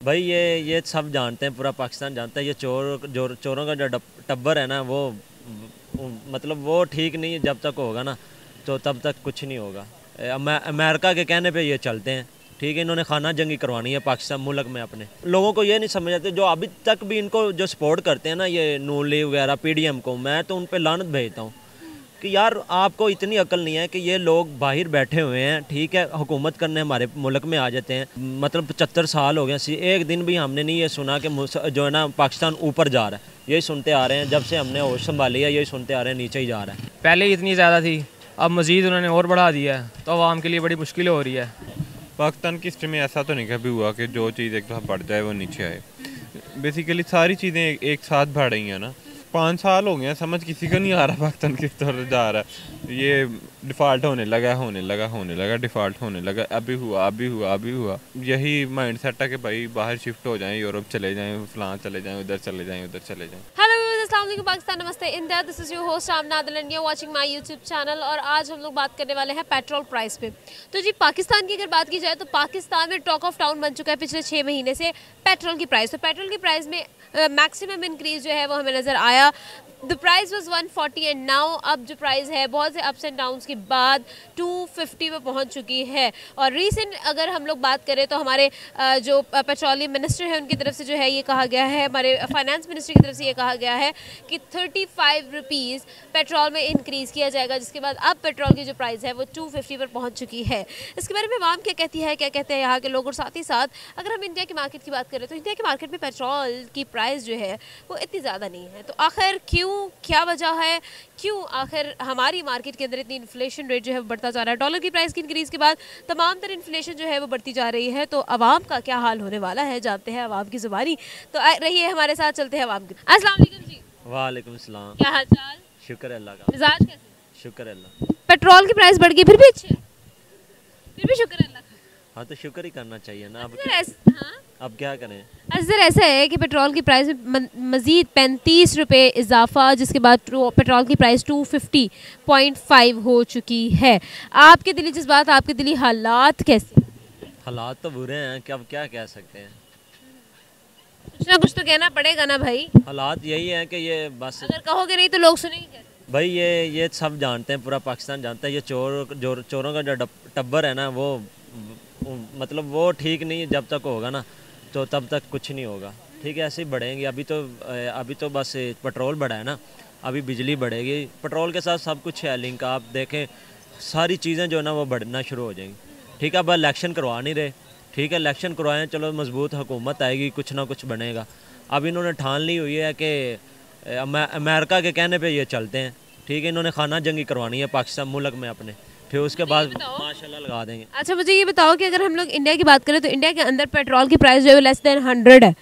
भाई ये सब जानते हैं, पूरा पाकिस्तान जानता है, ये चोरों का जो टब्बर है ना मतलब वो ठीक नहीं, जब तक होगा ना तो तब तक कुछ नहीं होगा। अमेरिका के कहने पे ये चलते हैं, ठीक है। इन्होंने खाना जंगी करवानी है पाकिस्तान मुल्क में अपने लोगों को। ये नहीं समझ आते जो अभी तक भी इनको जो सपोर्ट करते हैं ना, ये नून लीग वगैरह पीडीएम को, मैं तो उन पर लानत भेजता हूँ कि यार आपको इतनी अकल नहीं है कि ये लोग बाहर बैठे हुए हैं, ठीक है, हुकूमत करने हमारे मुल्क में आ जाते हैं। मतलब 75 साल हो गए, एक दिन भी हमने नहीं ये सुना कि जो है ना पाकिस्तान ऊपर जा रहा है। यही सुनते आ रहे हैं जब से हमने होश संभाली है, यही सुनते आ रहे हैं नीचे ही जा रहा है। पहले ही इतनी ज़्यादा थी, अब मज़ीद उन्होंने और बढ़ा दिया है, तो आवाम के लिए बड़ी मुश्किल हो रही है। पाकिस्तान की हिस्ट्री में ऐसा तो नहीं कभी हुआ कि जो चीज़ एक दफ़ा बढ़ जाए वो नीचे आए। बेसिकली सारी चीज़ें एक साथ बढ़ रही हैं ना। 5 साल हो गए हैं, समझ किसी को नहीं आ रहा पाकिस्तान किस तरफ जा रहा है। ये डिफ़ॉल्ट होने लगा, डिफ़ॉल्ट होने लगा, अभी हुआ। यही माइंड सेट है कि भाई बाहर शिफ्ट हो जाएं, यूरोप चले जाएं, फलां चले जाएं, उधर चले जाएं। हेलो अस्सलाम वालेकुम पाकिस्तान, नमस्ते India, this is your host Amna Adil and you are watching my YouTube channel. और आज हम लोग बात करने वाले हैं पेट्रोल प्राइस पे। तो जी पाकिस्तान की अगर बात की जाए तो पाकिस्तान में टॉक ऑफ टाउन बन चुका है पिछले 6 महीने से पेट्रोल की प्राइस। तो पेट्रोल की प्राइस में मैक्सिमम इंक्रीज जो है वो हमें नज़र आया। The price was 140 and now अब जो प्राइस है बहुत से अप्स एंड डाउन्स के बाद 250 पे पहुंच चुकी है। और रीसेंट अगर हम लोग बात करें तो हमारे जो पेट्रोलियम मिनिस्टर है उनकी तरफ से जो है ये कहा गया है, हमारे फाइनेंस मिनिस्टर की तरफ से ये कहा गया है कि 35 रुपीज़ पेट्रोल में इंक्रीज़ किया जाएगा, जिसके बाद अब पेट्रोल की जो प्राइस है वो 250 पर पहुँच चुकी है। इसके बारे में आवाम क्या कहती है, क्या कहते हैं यहाँ के लोग। और साथ ही साथ अगर हम इंडिया की मार्केट की बात करें तो इंडिया की मार्केट में पेट्रोल की प्राइस जो है वो इतनी ज़्यादा नहीं है। तो आखिर क्यों, क्या वजह है, क्यों आखिर हमारी मार्केट के अंदर इतनी इन्फ्लेशन रेट जो है वो बढ़ता जा रहा है। डॉलर की प्राइस की इंक्रीज़ के बाद तमाम तर इन्फ्लेशन जो है वो बढ़ती जा रही है। तो आवाम का क्या हाल होने वाला है, जानते हैं आवाम की ज़ुबानी। तो रहिए हमारे साथ, चलते हैं आवाम की। अस्सलाम वालेकुम जी। वालेकुम सलाम। क्या हाल चाल? शुक्र है अल्लाह का। मिजाज कैसे? शुक्र है अल्लाह। पेट्रोल की प्राइस बढ़ गई फिर भी अच्छी है, फिर भी शुक्र है अल्लाह का। हाँ तो शुक्र ही करना चाहिए ना। हाँ? अब क्या करें। सर ऐसा है कि पेट्रोल की प्राइस में मज़ीद 35 रुपये इजाफा, जिसके बाद पेट्रोल की प्राइस 250.5 हो चुकी है। आपके दिली जज्बात, आपके दिली हालात कैसे? हालात तो बुरे हैं कि अब क्या कह सकते हैं। कुछ ना कुछ तो कहना पड़ेगा ना भाई। हालात यही है कि ये बस, अगर कहोगे नहीं तो लोग सुनेंगे कैसे? भाई ये सब जानते हैं, पूरा पाकिस्तान जानता है, ये चोरों का जो टब्बर है ना मतलब वो ठीक नहीं, जब तक होगा ना तो तब तक कुछ नहीं होगा, ठीक है। ऐसे ही बढ़ेंगे। अभी तो बस पेट्रोल बढ़ा है ना, अभी बिजली बढ़ेगी, पेट्रोल के साथ सब कुछ है लिंक। आप देखें सारी चीज़ें जो है ना वो बढ़ना शुरू हो जाएंगी, ठीक है। अब इलेक्शन करवा नहीं रहे, ठीक है, इलेक्शन करवाएं, चलो मजबूत हुकूमत आएगी, कुछ ना कुछ बनेगा। अब इन्होंने ठान ली हुई है कि अमेरिका के कहने पे ये चलते हैं, ठीक है। इन्होंने खाना जंगी करवानी है पाकिस्तान मुल्क में अपने, फिर उसके बाद माशाल्लाह लगा देंगे। अच्छा मुझे ये बताओ कि अगर हम लोग इंडिया की बात करें तो इंडिया के अंदर पेट्रोल की प्राइस जो है लेस देन 100 है,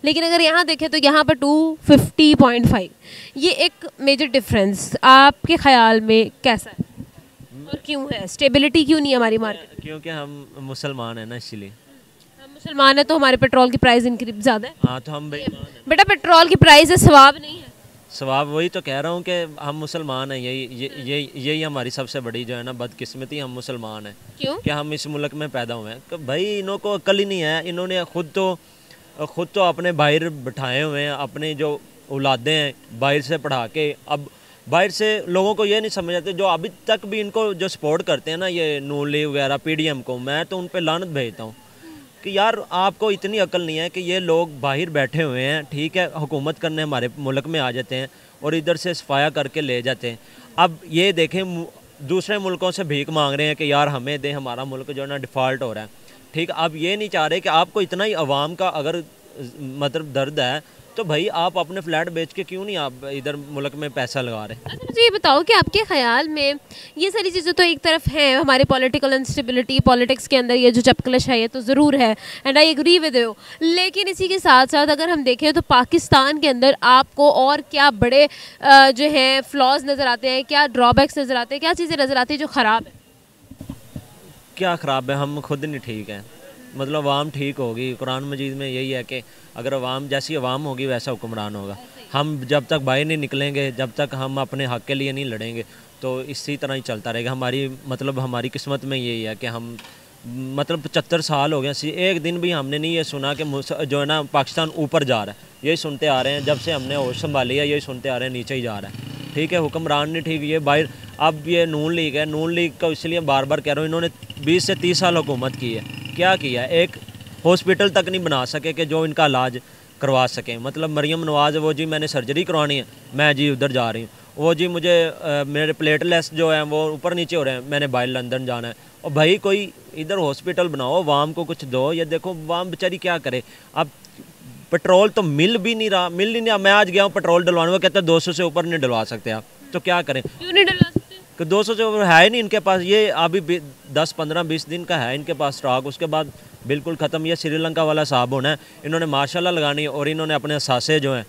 लेकिन अगर यहाँ देखें तो यहाँ पर 250.5। ये एक मेजर डिफरेंस आपके ख्याल में कैसा है और क्यों है? स्टेबिलिटी क्यों नहीं है हमारी मार्केट? क्योंकि हम मुसलमान हैं ना, इसलिए। हम मुसलमान है तो हमारे पेट्रोल की प्राइस इंक्रीज ज़्यादा है। हाँ तो हम बेटा पेट्रोल की प्राइस है, सवाब नहीं है। सवाब वही तो कह रहा हूँ कि हम मुसलमान हैं, यही हमारी सबसे बड़ी जो है ना बदकिस्मती, हम मुसलमान हैं। क्यों? कि हम इस मुल्क में पैदा हुए हैं। भाई इन्हों को अक्ल ही नहीं है, इन्होंने खुद तो अपने बाहर बिठाए हुए हैं, अपने जो औलादे हैं बाहर से पढ़ा के। अब बाहर से लोगों को ये नहीं समझ आते जो अभी तक भी इनको जो सपोर्ट करते हैं ना, ये नून लीग वगैरह पीडीएम को, मैं तो उन पर लानत भेजता हूँ कि यार आपको इतनी अकल नहीं है कि ये लोग बाहर बैठे हुए हैं, ठीक है, हुकूमत करने हमारे मुल्क में आ जाते हैं और इधर से सफाया करके ले जाते हैं। अब ये देखें दूसरे मुल्कों से भीख मांग रहे हैं कि यार हमें दें, हमारा मुल्क जो है ना डिफ़ॉल्ट हो रहा है, ठीक। अब ये नहीं चाह रहे कि आपको इतना ही अवाम का अगर मतलब दर्द है तो भाई आप अपने फ्लैट बेच के क्यों नहीं आप इधर मुल्क में पैसा लगा रहे। अच्छा मुझे ये बताओ कि आपके ख्याल में ये सारी चीज़ें तो एक तरफ हैं, हमारे पॉलिटिकल इंस्टेबिलिटी, पॉलिटिक्स के अंदर ये जो चपकलश है ये तो ज़रूर है, and I agree with you. लेकिन इसी के साथ साथ अगर हम देखें तो पाकिस्तान के अंदर आपको और क्या बड़े जो हैं फ्लॉज नज़र आते हैं, क्या ड्रॉबैक्स नज़र आते हैं, क्या चीज़ें नज़र आती हैं जो ख़राब है? क्या ख़राब है? हम खुद नहीं ठीक हैं, मतलब अवाम ठीक होगी। कुरान मजीद में यही है कि अगर अवाम जैसी अवाम होगी वैसा हुक्मरान होगा। हम जब तक बाहर नहीं निकलेंगे, जब तक हम अपने हक़ के लिए नहीं लड़ेंगे तो इसी तरह ही चलता रहेगा। हमारी किस्मत में यही है कि हम मतलब 75 साल हो गए, एक दिन भी हमने नहीं ये सुना कि जो है ना पाकिस्तान ऊपर जा रहा है। यही सुनते आ रहे हैं जब से हमने होश संभाली है, यही सुनते आ रहे हैं नीचे ही जा रहा है। ठीक है, हुक्मरान नहीं ठीक, ये बाहर अब ये नून लीग है, नून लीग का इसलिए बार बार कह रहा हूँ, इन्होंने 20 से 30 साल हुकूमत की है, क्या किया? एक हॉस्पिटल तक नहीं बना सके कि जो इनका इलाज करवा सकें। मतलब मरियम नवाज़, वो जी मैंने सर्जरी करवानी है, मैं जी उधर जा रही हूँ, वो जी मुझे मेरे प्लेटलेट्स जो हैं वो ऊपर नीचे हो रहे हैं, मैंने बाहर लंदन जाना है। और भाई कोई इधर हॉस्पिटल बनाओ, वाम को कुछ दो। ये देखो वाम बेचारी क्या करे, अब पेट्रोल तो मिल भी नहीं रहा, मिल ही नहीं रहा। मैं आज गया हूँ पेट्रोल डलवाने, वो कहते हैं 200 से ऊपर नहीं डलवा सकते आप, तो क्या करें? क्यों नहीं डलवा सकते? कि 200 से ऊपर है ही नहीं इनके पास। ये अभी 10, 15, 20 दिन का है इनके पास स्टॉक, उसके बाद बिल्कुल ख़त्म। ये श्रीलंका वाला साहब होना है, इन्होंने माशाल्लाह लगानी है और इन्होंने अपने सासे जो हैं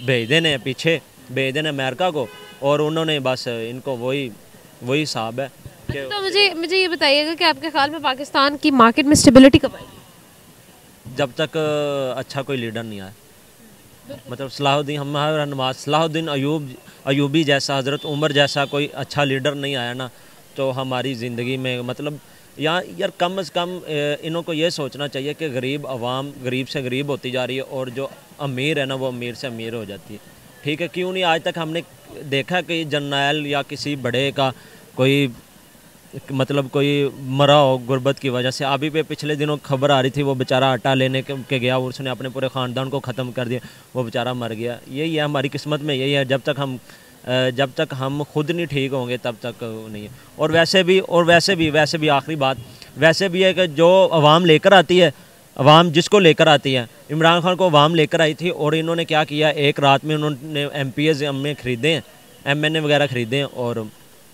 भेज देने हैं पीछे, भेज देने अमेरिका को, और उन्होंने बस इनको वही साहब है। अच्छा, तो मुझे ये बताइएगा कि आपके ख्याल में पाकिस्तान की मार्केट में स्टेबिलिटी कब आएगी? जब तक अच्छा कोई लीडर नहीं आए, मतलब सलाहुद्दीन अयूबी जैसा, हज़रत उमर जैसा कोई अच्छा लीडर नहीं आया ना, तो हमारी ज़िंदगी में मतलब यार कम से कम इन्हों को ये सोचना चाहिए कि गरीब आवाम गरीब से गरीब होती जा रही है और जो अमीर है ना वो अमीर से अमीर हो जाती है। ठीक है, क्यों नहीं आज तक हमने देखा कि जर्नैल या किसी बड़े का कोई मतलब कोई मरा हो गुर्बत की वजह से? अभी पे पिछले दिनों खबर आ रही थी, वो बेचारा आटा लेने के गया, उसने अपने पूरे ख़ानदान को ख़त्म कर दिया, वो बेचारा मर गया। यही है हमारी किस्मत में, यही है। जब तक हम खुद नहीं ठीक होंगे तब तक नहीं है। और वैसे भी आखिरी बात वैसे भी है कि जो अवाम लेकर आती है, अवाम जिसको लेकर आती है, इमरान खान को अवाम लेकर आई थी, और इन्होंने क्या किया, एक रात में उन्होंने MPs ख़रीदे हैं, MNA वगैरह ख़रीदे हैं, और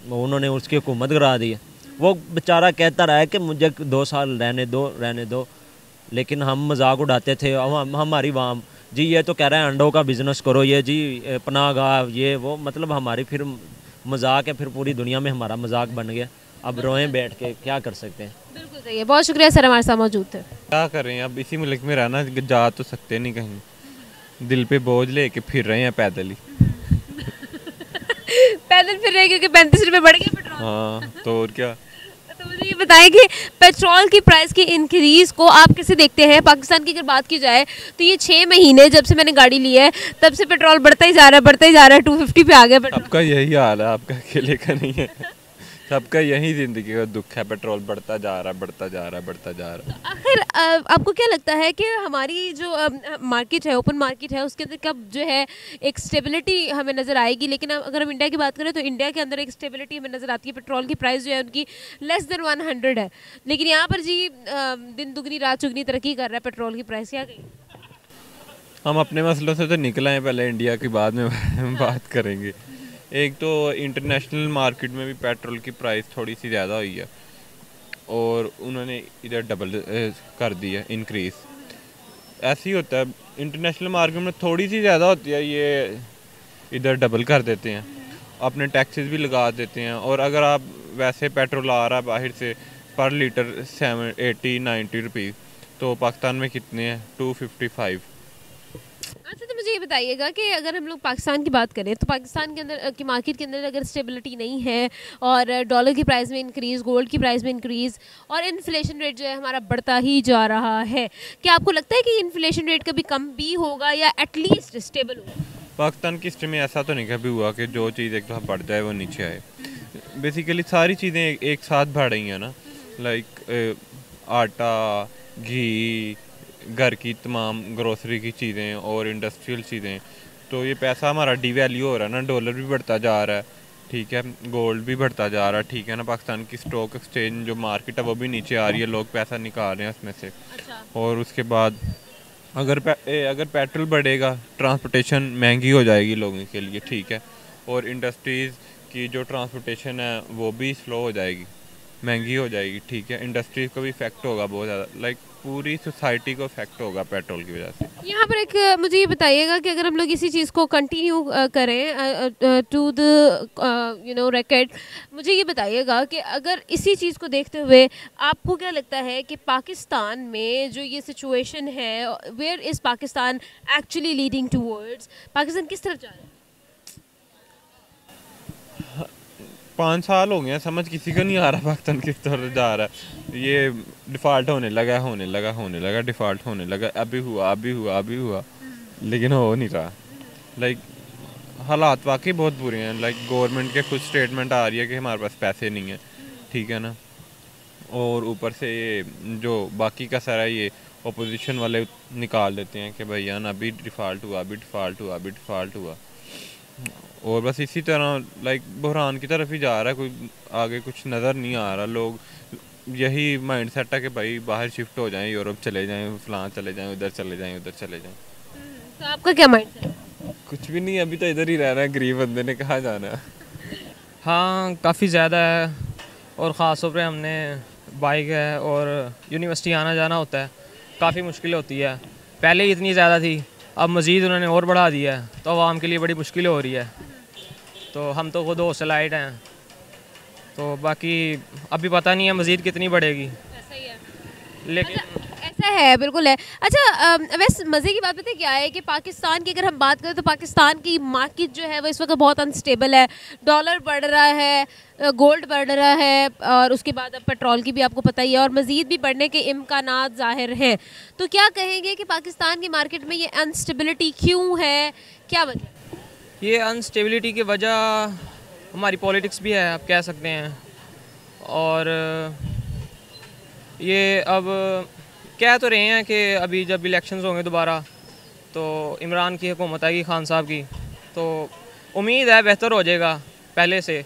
उन्होंने उसकी हुकूमत करा दी है। वो बेचारा कहता रहा है कि मुझे 2 साल रहने दो, लेकिन हम मजाक उड़ाते थे। हमारी वाम जी ये तो कह रहा है अंडों का बिज़नेस करो, ये जी पनाहगाह, ये वो, मतलब हमारी फिर मजाक है, फिर पूरी दुनिया में हमारा मजाक बन गया। अब रोएं बैठ के, क्या कर सकते हैं? बिल्कुल सही है, बहुत शुक्रिया सर हमारे साथ मौजूद थे। क्या करें, अब इसी मुल्क में रहना, जा तो सकते नहीं कहीं, दिल पे बोझ लेके फिर रहे हैं पैदल ही। पैदल फिर रहे क्योंकि 35 रुपये बढ़ गए पेट्रोल। हाँ तो और क्या। तो मुझे ये बताएं कि पेट्रोल की प्राइस की इंक्रीज़ को आप कैसे देखते हैं? पाकिस्तान की अगर बात की जाए तो ये 6 महीने जब से मैंने गाड़ी ली है तब से पेट्रोल बढ़ता ही जा रहा है, 250 पे आ गया पेट्रोल। सबका यही हाल है, आपका अकेले का नहीं है, सबका यही ज़िंदगी का दुख है, पेट्रोल बढ़ता जा रहा है। आखिर आपको क्या लगता है कि हमारी जो मार्केट है, ओपन मार्केट है, उसके अंदर कब जो है एक स्टेबिलिटी हमें नज़र आएगी? लेकिन अगर हम इंडिया की बात करें तो इंडिया के अंदर एक स्टेबिलिटी हमें नज़र आती है। पेट्रोल की प्राइस जो है उनकी लेस देन 100 है, लेकिन यहाँ पर जी दिन दुगनी रात चुगनी तरक्की कर रहा है पेट्रोल की प्राइस। क्या कहें? हम अपने मसलों से तो निकल आए, पहले इंडिया की बाद में बात करेंगे। एक तो इंटरनेशनल मार्केट में भी पेट्रोल की प्राइस थोड़ी सी ज़्यादा हुई है, और उन्होंने इधर डबल कर दी है इंक्रीज़। ऐसे ही होता है, इंटरनेशनल मार्केट में थोड़ी सी ज़्यादा होती है, ये इधर डबल कर देते हैं, अपने टैक्सेस भी लगा देते हैं। और अगर आप वैसे पेट्रोल आ रहा है बाहर से पर लीटर 80-90 रुपीज़, तो पाकिस्तान में कितने हैं? 255। अच्छा, तो मुझे ये बताइएगा कि अगर हम लोग पाकिस्तान की बात करें तो पाकिस्तान के अंदर की मार्केट के अंदर अगर स्टेबिलिटी नहीं है और डॉलर की प्राइस में इंक्रीज़, गोल्ड की प्राइस में इंक्रीज़, और इन्फ्लेशन रेट जो है हमारा बढ़ता ही जा रहा है, क्या आपको लगता है कि इन्फ्लेशन रेट कभी कम भी होगा या एटलीस्ट स्टेबल होगा? पाकिस्तान की हिस्ट्री में ऐसा तो नहीं कभी हुआ कि जो चीज़ एक दफ़ा बढ़ जाए वो नीचे आए। बेसिकली सारी चीज़ें एक साथ बढ़ रही हैं ना, लाइक आटा, घी, घर की तमाम ग्रोसरी की चीज़ें और इंडस्ट्रियल चीज़ें। तो ये पैसा हमारा डिवैल्यू हो रहा है ना, डॉलर भी बढ़ता जा रहा है, ठीक है, गोल्ड भी बढ़ता जा रहा है, ठीक है ना। पाकिस्तान की स्टॉक एक्सचेंज जो मार्केट है वो भी नीचे आ रही है, लोग पैसा निकाल रहे हैं उसमें से। अच्छा। और उसके बाद अगर पेट्रोल बढ़ेगा, ट्रांसपोर्टेशन महंगी हो जाएगी लोगों के लिए, ठीक है, और इंडस्ट्रीज़ की जो ट्रांसपोर्टेशन है वो भी स्लो हो जाएगी, महंगी हो जाएगी, ठीक है। इंडस्ट्रीज़ को भी इफेक्ट होगा बहुत ज़्यादा, लाइक पूरी सोसाइटी को इफेक्ट होगा पेट्रोल की वजह से। यहाँ पर एक मुझे ये बताइएगा कि अगर हम लोग इसी चीज़ को कंटिन्यू करें टू द रेकॉर्ड, मुझे ये बताइएगा कि अगर इसी चीज़ को देखते हुए आपको क्या लगता है कि पाकिस्तान में जो ये सिचुएशन है, where is Pakistan actually leading towards? Pakistan किस तरफ जा रहा है? 5 साल हो गए हैं, समझ किसी को नहीं आ रहा पाकिस्तान किस तरफ जा रहा है। ये डिफ़ॉल्ट होने लगा, डिफ़ॉल्ट होने लगा, अभी हुआ, लेकिन हो नहीं रहा। लाइक हालात वाकई बहुत बुरे हैं। लाइक गवर्नमेंट के कुछ स्टेटमेंट आ रही है कि हमारे पास पैसे नहीं हैं, ठीक है ना, और ऊपर से ये जो बाकी का सारा ये अपोजिशन वाले निकाल देते हैं कि भैया ना अभी डिफ़ॉल्ट हुआ, और बस इसी तरह लाइक बहरान की तरफ ही जा रहा है। कोई आगे कुछ नज़र नहीं आ रहा। लोग यही माइंड सेट है कि भाई बाहर शिफ्ट हो जाएं, यूरोप चले जाएं, फलां चले जाएं, उधर चले जाएं। तो आपका क्या माइंड है? कुछ भी नहीं, अभी तो इधर ही रहना है, गरीब बंदे ने कहाँ जाना है। हाँ, काफ़ी ज़्यादा है, और ख़ास तौर पे हमने बाइक है और यूनिवर्सिटी आना जाना होता है, काफ़ी मुश्किल होती है। पहले ही इतनी ज़्यादा थी, अब मज़ीद उन्होंने और बढ़ा दिया है, तो आवाम के लिए बड़ी मुश्किल हो रही है। तो हम तो खुद हौसलाइट हैं, तो बाकी अभी पता नहीं है मज़ीद कितनी बढ़ेगी, ऐसा ही है, लेकिन ऐसा है, बिल्कुल है। अच्छा, वैसे मज़े की बात पता है क्या है कि पाकिस्तान की अगर हम बात करें तो पाकिस्तान की मार्केट जो है वो इस वक्त बहुत अनस्टेबल है। डॉलर बढ़ रहा है, गोल्ड बढ़ रहा है, और उसके बाद अब पेट्रोल की भी आपको पता ही है, और मज़ीद भी बढ़ने के इम्कानात ज़ाहिर हैं। तो क्या कहेंगे कि पाकिस्तान की मार्केट में ये अनस्टेबिलिटी क्यों है, क्या वजह? ये अनस्टेबिलिटी की वजह हमारी पॉलिटिक्स भी है, आप कह सकते हैं। और ये अब कह तो रहे हैं कि अभी जब इलेक्शंस होंगे दोबारा तो इमरान की हुकूमत आएगी, खान साहब की, तो उम्मीद है बेहतर हो जाएगा पहले से।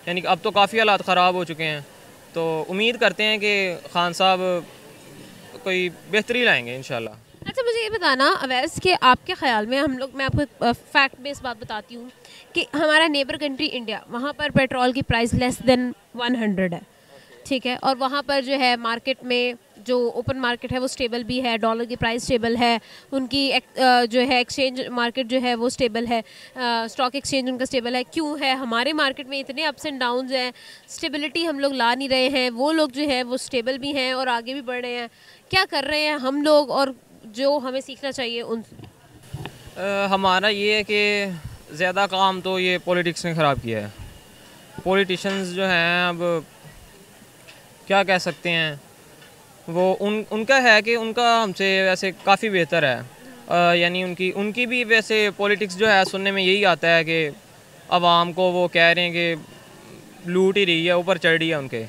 यानी कि अब तो काफ़ी हालात ख़राब हो चुके हैं, तो उम्मीद करते हैं कि खान साहब कोई बेहतरी लाएंगे इंशाल्लाह। अच्छा, मुझे ये बताना अवैस कि आपके ख़्याल में मैं आपको एक फैक्ट बेस्ड बात बताती हूँ कि हमारा नेबर कंट्री इंडिया, वहाँ पर पेट्रोल की प्राइस लेस देन 100 है, ठीक है, और वहाँ पर जो है मार्केट में जो ओपन मार्केट है वो स्टेबल भी है, डॉलर की प्राइस स्टेबल है, उनकी जो है एक्सचेंज मार्केट जो है वो स्टेबल है, स्टॉक एक्सचेंज उनका स्टेबल है। क्यों है हमारे मार्केट में इतने अप्स एंड डाउन्स हैं, स्टेबिलिटी हम लोग ला नहीं रहे हैं, वो लोग जो है वो स्टेबल भी हैं और आगे भी बढ़ रहे हैं। क्या कर रहे हैं हम लोग और जो हमें सीखना चाहिए उन? हमारा ये है कि ज़्यादा काम तो ये पॉलिटिक्स ने ख़राब किया है। पॉलिटिशियंस जो हैं, अब क्या कह सकते हैं, वो उनका है कि उनका हमसे वैसे काफ़ी बेहतर है। यानी उनकी भी वैसे पॉलिटिक्स जो है सुनने में यही आता है कि आवाम को वो कह रहे हैं कि लूट ही रही है, ऊपर चढ़ रही है उनके।